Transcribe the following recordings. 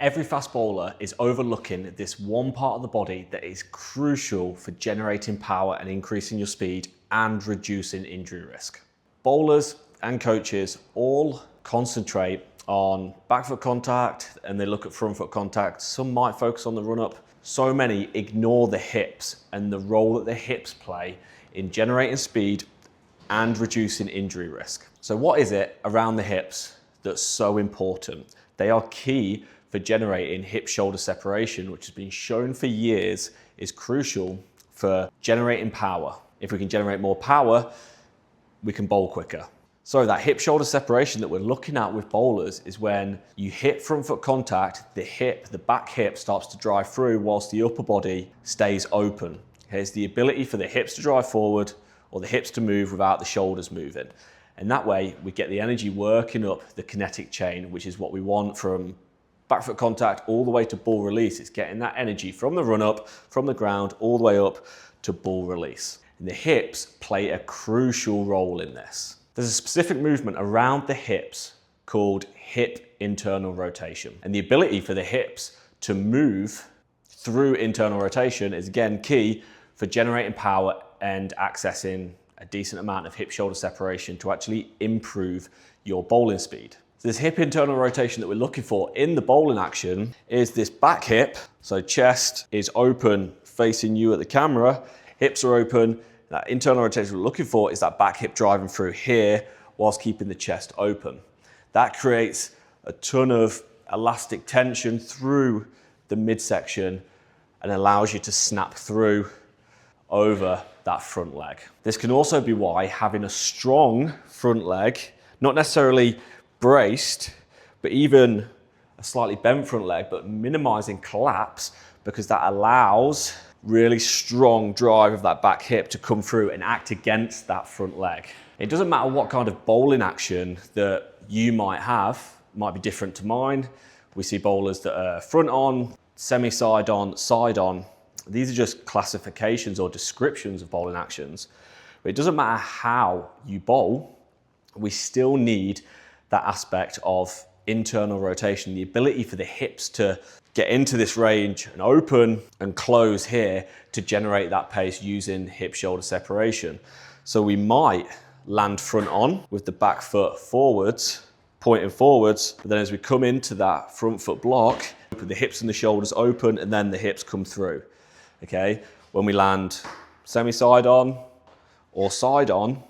Every fast bowler is overlooking this one part of the body that is crucial for generating power and increasing your speed and reducing injury risk. Bowlers and coaches all concentrate on back foot contact and they look at front foot contact. Some might focus on the run up. So many ignore the hips and the role that the hips play in generating speed and reducing injury risk. So what is it around the hips that's so important? They are key for generating hip-shoulder separation, which has been shown for years is crucial for generating power. If we can generate more power, we can bowl quicker. So that hip-shoulder separation that we're looking at with bowlers is when you hit front foot contact, the back hip starts to drive through whilst the upper body stays open. Here's the ability for the hips to drive forward or the hips to move without the shoulders moving. And that way we get the energy working up the kinetic chain, which is what we want from back foot contact all the way to ball release. It's getting that energy from the run up, from the ground, all the way up to ball release. And the hips play a crucial role in this. There's a specific movement around the hips called hip internal rotation. And the ability for the hips to move through internal rotation is again key for generating power and accessing a decent amount of hip shoulder separation to actually improve your bowling speed. This hip internal rotation that we're looking for in the bowling action is this back hip. So chest is open facing you at the camera, hips are open. That internal rotation we're looking for is that back hip driving through here whilst keeping the chest open. That creates a ton of elastic tension through the midsection and allows you to snap through over that front leg. This can also be why having a strong front leg, not necessarily braced, but even a slightly bent front leg, but minimizing collapse, because that allows really strong drive of that back hip to come through and act against that front leg. It doesn't matter what kind of bowling action that you might have, it might be different to mine. We see bowlers that are front on, semi-side on, side on. These are just classifications or descriptions of bowling actions. But it doesn't matter how you bowl, we still need that aspect of internal rotation, the ability for the hips to get into this range and open and close here to generate that pace using hip shoulder separation. So we might land front on with the back foot forwards, pointing forwards, but then as we come into that front foot block, with the hips and the shoulders open and then the hips come through. Okay, when we land semi-side on or side on,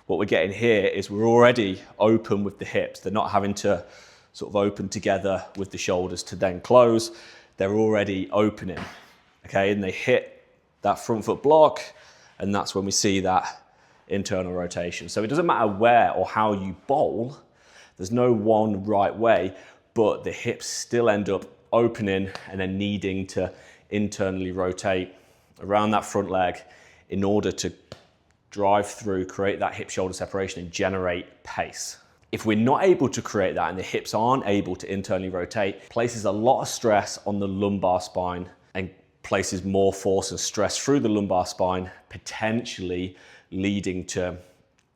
what we're getting here is we're already open with the hips. They're not having to sort of open together with the shoulders to then close. They're already opening, okay? And they hit that front foot block, and that's when we see that internal rotation. So it doesn't matter where or how you bowl, there's no one right way, but the hips still end up opening and then needing to internally rotate around that front leg in order to drive through, create that hip shoulder separation and generate pace. If we're not able to create that and the hips aren't able to internally rotate, it places a lot of stress on the lumbar spine and places more force and stress through the lumbar spine, potentially leading to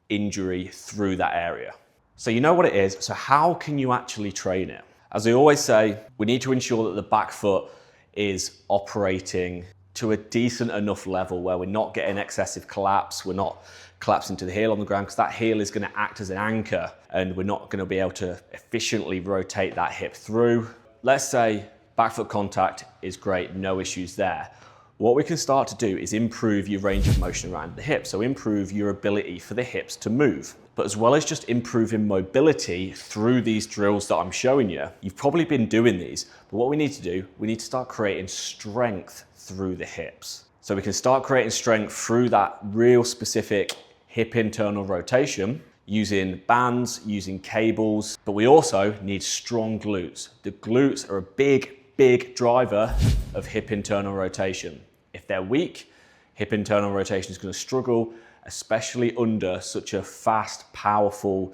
injury through that area. So you know what it is, so how can you actually train it? As I always say, we need to ensure that the back foot is operating to a decent enough level where we're not getting excessive collapse, we're not collapsing to the heel on the ground, because that heel is going to act as an anchor and we're not going to be able to efficiently rotate that hip through. Let's say back foot contact is great, no issues there. What we can start to do is improve your range of motion around the hip, so improve your ability for the hips to move. But as well as just improving mobility through these drills that I'm showing you, you've probably been doing these, but what we need to do, we need to start creating strength through the hips. So we can start creating strength through that real specific hip internal rotation using bands, using cables, but we also need strong glutes. The glutes are a big driver of hip internal rotation. If they're weak, hip internal rotation is going to struggle, especially under such a fast, powerful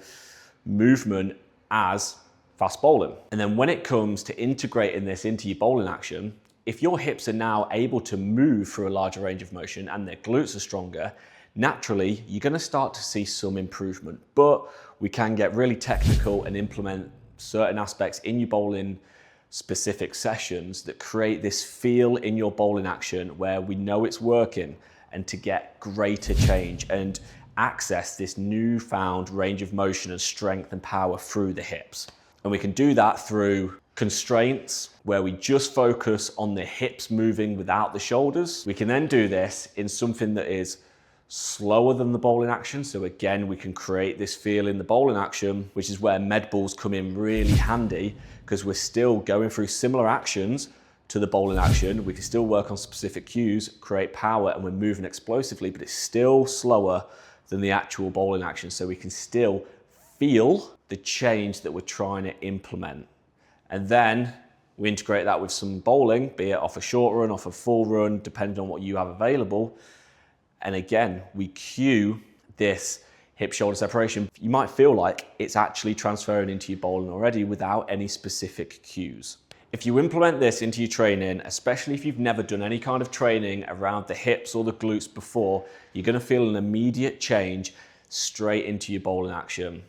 movement as fast bowling. And then when it comes to integrating this into your bowling action, if your hips are now able to move through a larger range of motion and their glutes are stronger, naturally, you're going to start to see some improvement. But we can get really technical and implement certain aspects in your bowling specific sessions that create this feel in your bowling action where we know it's working, and to get greater change and access this newfound range of motion and strength and power through the hips. And we can do that through constraints where we just focus on the hips moving without the shoulders. We can then do this in something that is slower than the bowling action. So again, we can create this feel in the bowling action, which is where med balls come in really handy, because we're still going through similar actions to the bowling action. We can still work on specific cues, create power, and we're moving explosively, but it's still slower than the actual bowling action. So we can still feel the change that we're trying to implement. And then we integrate that with some bowling, be it off a short run, off a full run, depending on what you have available. And again, we cue this hip shoulder separation. You might feel like it's actually transferring into your bowling already without any specific cues. If you implement this into your training, especially if you've never done any kind of training around the hips or the glutes before, you're gonna feel an immediate change straight into your bowling action,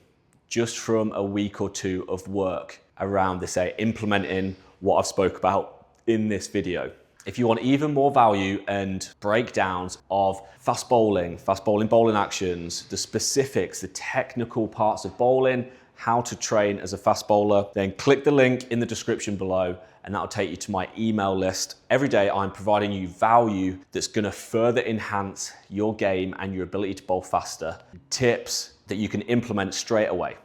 just from a week or two of work around this, implementing what I've spoke about in this video. If you want even more value and breakdowns of fast bowling bowling actions, the specifics, the technical parts of bowling, how to train as a fast bowler, then click the link in the description below and that'll take you to my email list. Every day I'm providing you value that's gonna further enhance your game and your ability to bowl faster. Tips that you can implement straight away.